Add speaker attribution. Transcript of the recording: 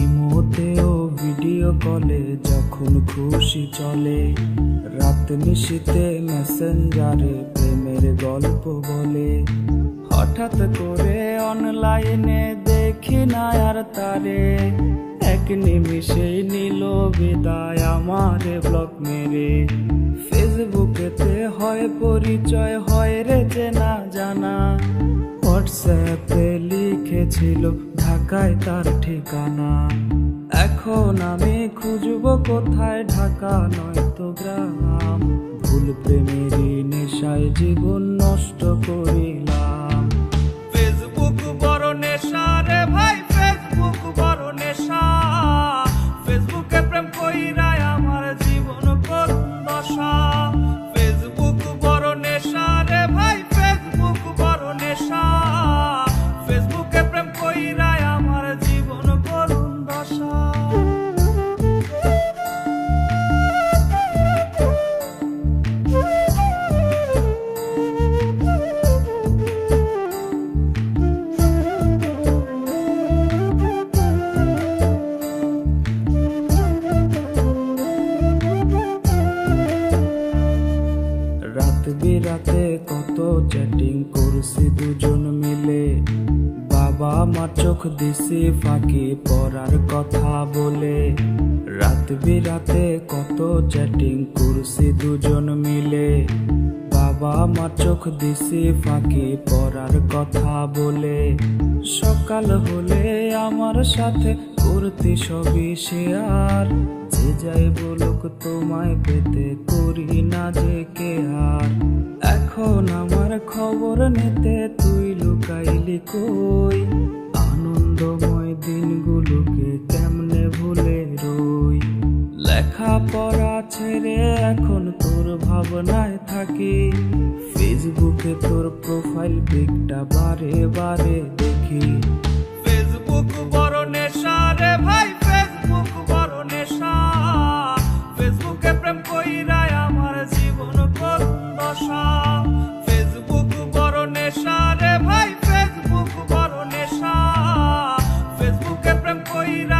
Speaker 1: ইমোতেও video কলে যখন খুশি চলে, রাত নিশীতে মেসেঞ্জারে প্রেমের গল্প বলে। হঠাৎ করে অনলাইনে দেখি না আর তারে, এক নিমিষেই নিল বিদায় আমারে ব্লক মেরে। ফেসবুকেতে হয় পরিচয়, হয় রে চেনা জানা, হোয়াটসঅ্যাপে লিখেছিল ঢাকায় তার ঠিকানা। এখন আমি খুঁজবো কোথায়, ঢাকা নয়তো গ্রাম। ভুল প্রেমেরই নেশায় জীবন নষ্ট করিলাম। ফেসবুক বড় নেশা রে ভাই, ফেসবুক বড় নেশা। ফেসবুকে প্রেম কইরাই আমার জীবন করুণ দশা। ফেসবুক বড় নেশা রে ভাই, ফেসবুক বড় নেশা। ফেসবুকে প্রেম কইরাই আমার জীবন করুণ দশা। রাত বিরাতে কত চ্যাটিং করছি দুজন মিলে, বাবা মা চোখ দিছি ফাঁকি পড়ার কথা বলে। রাত বিরাতে কত চ্যাটিং করছি দুজন মিলে, বাবা মা চোখ দিছি ফাঁকি পড়ার কথা বলে। সকাল হলে আমার সাথে করতে সবই শেয়ার, যে যাই বলুক তোমায় পেতে করি না যে কেয়ার। এখন আমার খবর নিতে তুই লুকাইলি কই, আনন্দময় দিনগুলোকে কেমনে ভুলে রই। লেখাপড়া ছেড়ে এখন তোর ভাবনায় থাকি, ফেসবুকে তোর প্রোফাইল পিকটা বারে বারে দেখি। ফেসবুক বড় নেশা রে ভাই, ফেসবুক বড় নেশা। ফেসবুকে প্রেম কইরাই আমার জীবন করুণ দশা। ফেসবুক বড় নেশা রে ভাই, ফেসবুক বড় নেশা। ফেসবুকে প্রেম কইরা